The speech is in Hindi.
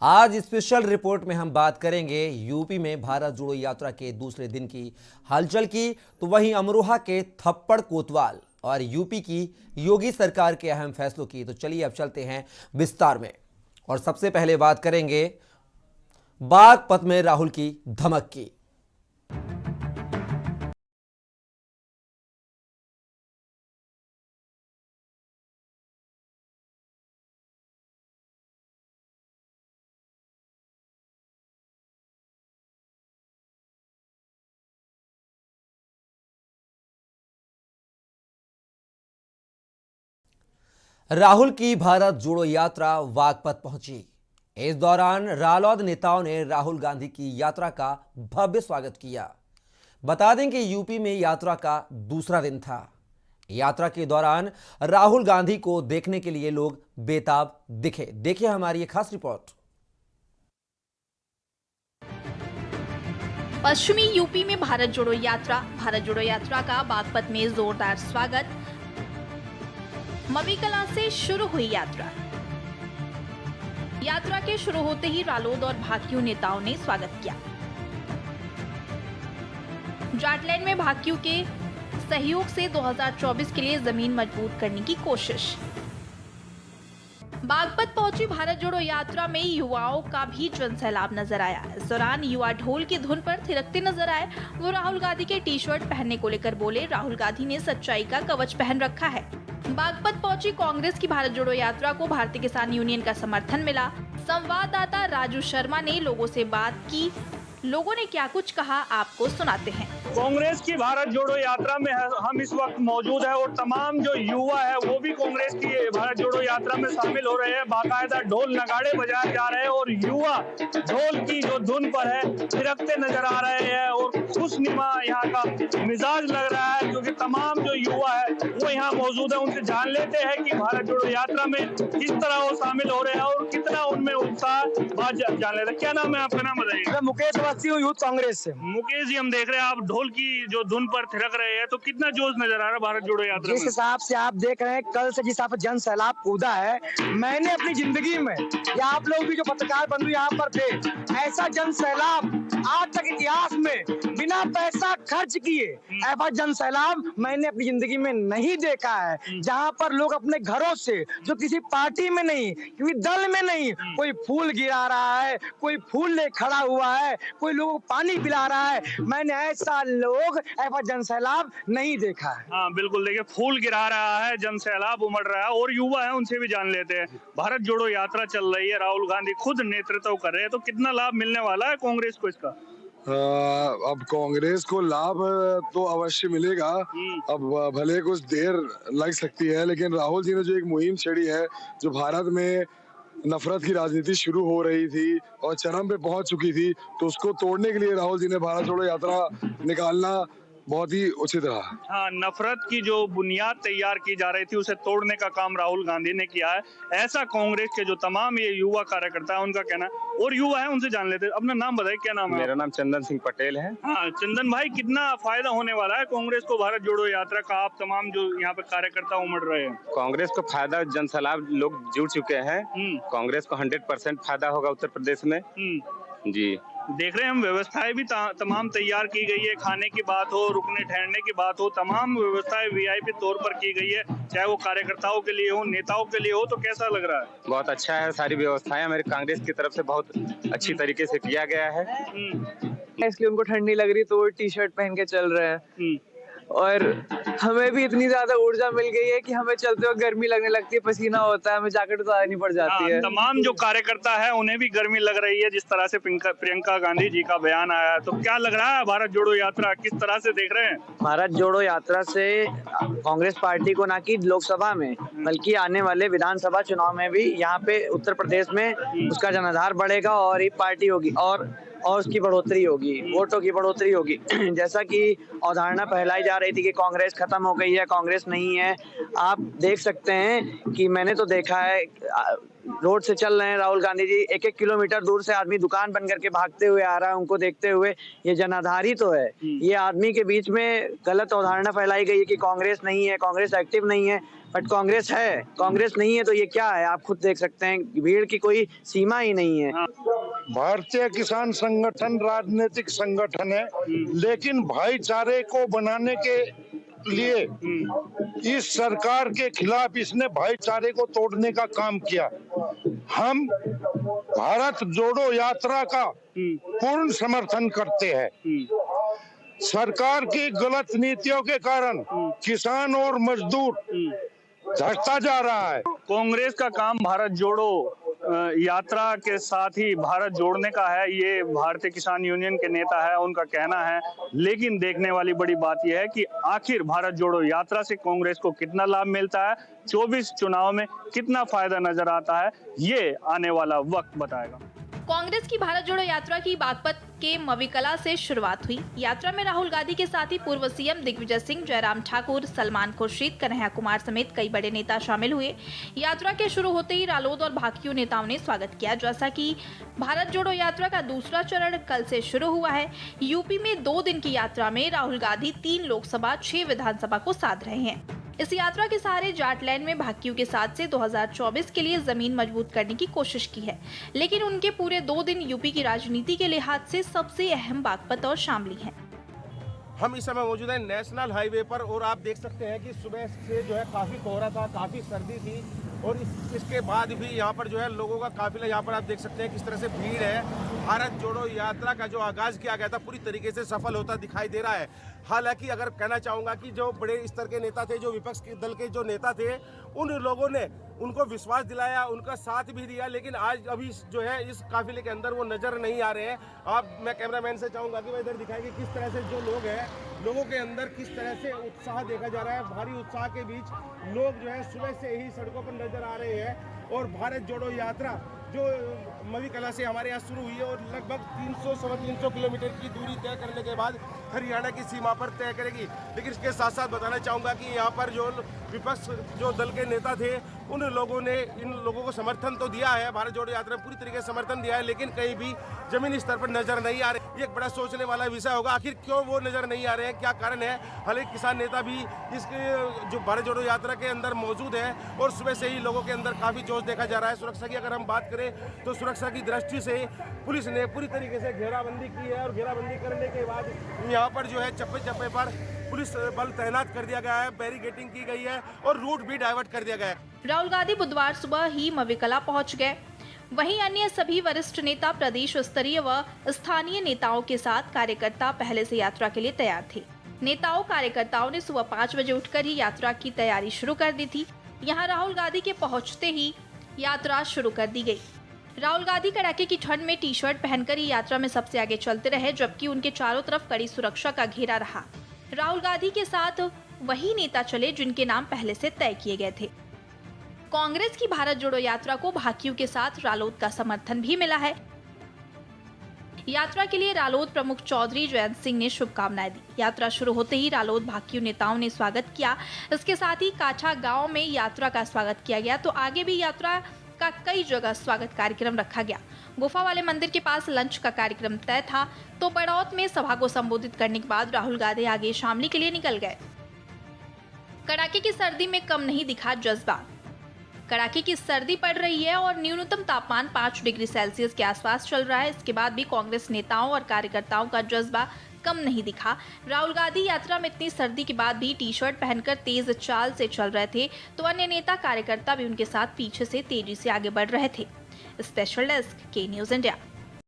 आज स्पेशल रिपोर्ट में हम बात करेंगे यूपी में भारत जोड़ो यात्रा के दूसरे दिन की हलचल की, तो वहीं अमरोहा के थप्पड़ कोतवाल और यूपी की योगी सरकार के अहम फैसलों की। तो चलिए अब चलते हैं विस्तार में और सबसे पहले बात करेंगे बागपत में राहुल की धमक की। राहुल की भारत जोड़ो यात्रा बागपत पहुंची। इस दौरान रालोद नेताओं ने राहुल गांधी की यात्रा का भव्य स्वागत किया। बता दें कि यूपी में यात्रा का दूसरा दिन था। यात्रा के दौरान राहुल गांधी को देखने के लिए लोग बेताब दिखे। देखिए हमारी एक खास रिपोर्ट। पश्चिमी यूपी में भारत जोड़ो यात्रा का बागपत में जोरदार स्वागत। मवीकला से शुरू हुई यात्रा के शुरू होते ही रालोद और भाकियू नेताओं ने स्वागत किया। जाटलैंड में भाकियू के सहयोग से 2024 के लिए जमीन मजबूत करने की कोशिश। बागपत पहुंची भारत जोड़ो यात्रा में युवाओं का भी जनसैलाब नजर आया। इस दौरान युवा ढोल की धुन पर थिरकते नजर आए। वो राहुल गांधी के टी शर्ट पहनने को लेकर बोले। राहुल गांधी ने सच्चाई का कवच पहन रखा है। बागपत पहुंची कांग्रेस की भारत जोड़ो यात्रा को भारतीय किसान यूनियन का समर्थन मिला। संवाददाता राजू शर्मा ने लोगों से बात की। लोगों ने क्या कुछ कहा, आपको सुनाते हैं। कांग्रेस की भारत जोड़ो यात्रा में हम इस वक्त मौजूद है और तमाम जो युवा है वो भी कांग्रेस की भारत जोड़ो यात्रा में शामिल हो रहे हैं। बाकायदा ढोल नगाड़े बजाए जा रहे हैं और युवा ढोल की जो धुन पर है थिरकते नजर आ रहे हैं और खुशनुमा यहाँ का मिजाज लग रहा है, क्योंकि तमाम जो युवा है वो यहाँ मौजूद है। उनसे जान लेते हैं कि भारत जोड़ो यात्रा में किस तरह वो शामिल हो रहे हैं और कितना उनमें उत्साह। बात जान लेते हैं। क्या नाम है आपका? नाम बताइए। मुकेश यूथ कांग्रेस से। मुकेश जी, हम देख रहे हैं आप ढोल की जो धुन पर थिरक रहे हैं, तो कितना जोश नजर आ रहा है भारत जोड़ो यात्रा में? जिस हिसाब से आप देख रहे हैं, कल से जिस हिसाब से जन सैलाब कूदा है, मैंने अपनी जिंदगी में या आप लोग भी जो पत्रकार बंधु यहाँ पर थे, ऐसा जन सैलाब आज तक इतिहास में बिना पैसा खर्च किए ऐसा जन सैलाब मैंने अपनी जिंदगी में नहीं देखा है। जहाँ पर लोग अपने घरों से, जो किसी पार्टी में नहीं, किसी दल में नहीं, कोई फूल गिरा रहा है, कोई फूल ले खड़ा हुआ है, कोई लोगों को पानी पिला रहा है। मैंने ऐसा जन सैलाब नहीं देखा है। हाँ बिल्कुल, देखिए फूल गिरा रहा है, जन सैलाब उमड़ रहा है और युवा है उनसे भी जान लेते हैं। भारत जोड़ो यात्रा चल रही है, राहुल गांधी खुद नेतृत्व कर रहे हैं, तो कितना लाभ मिलने वाला है कांग्रेस को इसका? अब कांग्रेस को लाभ तो अवश्य मिलेगा। अब भले कुछ देर लग सकती है, लेकिन राहुल जी ने जो एक मुहिम छेड़ी है, जो भारत में नफरत की राजनीति शुरू हो रही थी और चरम पे पहुंच चुकी थी, तो उसको तोड़ने के लिए राहुल जी ने भारत जोड़ो यात्रा निकालना बहुत ही उचित रहा। हाँ, नफरत की जो बुनियाद तैयार की जा रही थी उसे तोड़ने का काम राहुल गांधी ने किया है, ऐसा कांग्रेस के जो तमाम ये युवा कार्यकर्ता है उनका कहना है। और युवा है उनसे जान लेते हैं। अपना नाम बताइए, क्या नाम है? मेरा नाम चंदन सिंह पटेल है। हाँ चंदन भाई, कितना फायदा होने वाला है कांग्रेस को भारत जोड़ो यात्रा का? आप तमाम जो यहाँ पे कार्यकर्ता उमड़ रहे हैं। कांग्रेस को फायदा, जनसैलाब लोग जुड़ चुके हैं। कांग्रेस को 100% फायदा होगा उत्तर प्रदेश में। जी देख रहे हैं हम, व्यवस्थाएं भी तमाम तैयार की गई है। खाने की बात हो, रुकने ठहरने की बात हो, तमाम व्यवस्थाएं वीआईपी तौर पर की गई है, चाहे वो कार्यकर्ताओं के लिए हो, नेताओं के लिए हो। तो कैसा लग रहा है? बहुत अच्छा है, सारी व्यवस्थाएं हमारी कांग्रेस की तरफ से बहुत अच्छी तरीके से किया गया है। इसलिए उनको ठंड नहीं लग रही तो वो टी शर्ट पहन के चल रहे हैं। और हमें भी इतनी ज्यादा ऊर्जा मिल गई है कि हमें चलते वक्त गर्मी लगने लगती है, पसीना होता है, हमें जैकेट उतारनी पड़ जाती है। तमाम जो कार्यकर्ता है उन्हें भी गर्मी लग रही है, जिस तरह से प्रियंका गांधी जी का बयान आया। तो क्या लग रहा है, भारत जोड़ो यात्रा किस तरह से देख रहे हैं? भारत जोड़ो यात्रा से कांग्रेस पार्टी को, ना कि लोकसभा में बल्कि आने वाले विधानसभा चुनाव में भी यहाँ पे उत्तर प्रदेश में उसका जनाधार बढ़ेगा और ये पार्टी होगी और उसकी बढ़ोतरी होगी, वोटों की बढ़ोतरी होगी। जैसा कि अवधारणा फैलाई जा रही थी कि कांग्रेस खत्म हो गई है, कांग्रेस नहीं है, आप देख सकते हैं कि मैंने तो देखा है रोड से चल रहे हैं राहुल गांधी जी, 1-1 किलोमीटर दूर से आदमी दुकान बंद करके भागते हुए आ रहा है, उनको देखते हुए। ये जनाधारी तो है। ये आदमी के बीच में गलत अवधारणा फैलाई गई है कि कांग्रेस नहीं है, कांग्रेस एक्टिव नहीं है, बट कांग्रेस है। कांग्रेस नहीं है तो ये क्या है, आप खुद देख सकते हैं, भीड़ की कोई सीमा ही नहीं है। भारतीय किसान संगठन राजनीतिक संगठन है, लेकिन भाईचारे को बनाने के लिए इस सरकार के खिलाफ इसने भाईचारे को तोड़ने का काम किया। हम भारत जोड़ो यात्रा का पूर्ण समर्थन करते हैं। सरकार की गलत नीतियों के कारण किसान और मजदूर धंसता जा रहा है। कांग्रेस का काम भारत जोड़ो यात्रा के साथ ही भारत जोड़ने का है, ये भारतीय किसान यूनियन के नेता है, उनका कहना है। लेकिन देखने वाली बड़ी बात यह है कि आखिर भारत जोड़ो यात्रा से कांग्रेस को कितना लाभ मिलता है, 24 चुनाव में कितना फायदा नजर आता है, ये आने वाला वक्त बताएगा। कांग्रेस की भारत जोड़ो यात्रा की बागपत के मविकला से शुरुआत हुई। यात्रा में राहुल गांधी के साथ ही पूर्व सीएम दिग्विजय सिंह, जयराम ठाकुर, सलमान खुर्शीद, कन्हैया कुमार समेत कई बड़े नेता शामिल हुए। यात्रा के शुरू होते ही रालोद और भाकियू नेताओं ने स्वागत किया। जैसा कि भारत जोड़ो यात्रा का दूसरा चरण कल से शुरू हुआ है। यूपी में 2 दिन की यात्रा में राहुल गांधी 3 लोकसभा 6 विधानसभा को साध रहे हैं। इस यात्रा के सहारे जाटलैंड में भाकियू के साथ से 2024 के लिए जमीन मजबूत करने की कोशिश की है। लेकिन उनके पूरे 2 दिन यूपी की राजनीति के लिहाज से सबसे अहम बागपत और शामली है। हम इस समय मौजूद हैं नेशनल हाईवे पर और आप देख सकते हैं कि सुबह से जो है काफ़ी कोहरा था, काफ़ी सर्दी थी और इसके बाद भी यहाँ पर जो है लोगों का काफिला, यहाँ पर आप देख सकते हैं किस तरह से भीड़ है। भारत जोड़ो यात्रा का जो आगाज किया गया था पूरी तरीके से सफल होता दिखाई दे रहा है। हालांकि अगर कहना चाहूँगा कि जो बड़े स्तर के नेता थे, जो विपक्ष के दल के जो नेता थे, उन लोगों ने उनको विश्वास दिलाया, उनका साथ भी दिया, लेकिन आज अभी जो है इस काफिले के अंदर वो नजर नहीं आ रहे हैं। मैं कैमरामैन से चाहूँगा कि वह इधर दिखाएंगे किस तरह से जो लोग हैं, लोगों के अंदर किस तरह से उत्साह देखा जा रहा है। भारी उत्साह के बीच लोग जो है सुबह से ही सड़कों पर नजर आ रहे हैं और भारत जोड़ो यात्रा जो मविकला से हमारे यहाँ शुरू हुई है और लगभग 300-350 किलोमीटर की दूरी तय करने के बाद हरियाणा की सीमा पर तय करेगी। लेकिन इसके साथ साथ बताना चाहूँगा कि यहाँ पर जो विपक्ष जो दल के नेता थे, उन लोगों ने इन लोगों को समर्थन तो दिया है, भारत जोड़ो यात्रा में पूरी तरीके से समर्थन दिया है, लेकिन कहीं भी जमीनी स्तर पर नजर नहीं आ रहे। ये एक बड़ा सोचने वाला विषय होगा, आखिर क्यों वो नजर नहीं आ रहे हैं, क्या कारण है। हालांकि किसान नेता भी इसके जो भारत जोड़ो यात्रा के अंदर मौजूद है और सुबह से ही लोगों के अंदर काफी जोश देखा जा रहा है। सुरक्षा की अगर हम बात करें तो सुरक्षा की दृष्टि से पुलिस ने पूरी तरीके से घेराबंदी की है और घेराबंदी करने के बाद यहाँ पर जो है चप्पे चप्पे पर पुलिस बल तैनात कर दिया गया है, बैरिकेडिंग की गई है और रूट भी डाइवर्ट कर दिया गया है। राहुल गांधी बुधवार सुबह ही मविकला पहुंच गए। वहीं अन्य सभी वरिष्ठ नेता, प्रदेश स्तरीय व स्थानीय नेताओं के साथ कार्यकर्ता पहले से यात्रा के लिए तैयार थे। नेताओं कार्यकर्ताओं ने सुबह 5 बजे उठकर ही यात्रा की तैयारी शुरू कर दी थी। यहाँ राहुल गांधी के पहुंचते ही यात्रा शुरू कर दी गई। राहुल गांधी कड़ाके की ठंड में टी-शर्ट पहनकर ही यात्रा में सबसे आगे चलते रहे, जबकि उनके चारों तरफ कड़ी सुरक्षा का घेरा रहा। राहुल गांधी के साथ वही नेता चले जिनके नाम पहले से तय किए गए थे। कांग्रेस की भारत जोड़ो यात्रा को भाकियू के साथ रालोद का समर्थन भी मिला है। यात्रा के लिए रालोद प्रमुख चौधरी जयंत सिंह ने शुभकामनाएं दी। यात्रा शुरू होते ही रालोद भाकियू नेताओं ने स्वागत किया। इसके साथ ही काछा गांव में यात्रा का स्वागत किया गया, तो आगे भी यात्रा का कई जगह स्वागत कार्यक्रम रखा गया। गुफा वाले मंदिर के पास लंच का कार्यक्रम तय था, तो बड़ौत में सभा को संबोधित करने के बाद राहुल गांधी आगे शामली के लिए निकल गए। कड़ाके की सर्दी में कम नहीं दिखा जज्बा। कड़ाके की सर्दी पड़ रही है और न्यूनतम तापमान 5 डिग्री सेल्सियस के आसपास चल रहा है। इसके बाद भी कांग्रेस नेताओं और कार्यकर्ताओं का जज्बा कम नहीं दिखा। राहुल गांधी यात्रा में इतनी सर्दी के बाद भी टी-शर्ट पहनकर तेज चाल से चल रहे थे, तो अन्य नेता कार्यकर्ता भी उनके साथ पीछे से तेजी से आगे बढ़ रहे थे। स्पेशल डेस्क के न्यूज़ इंडिया।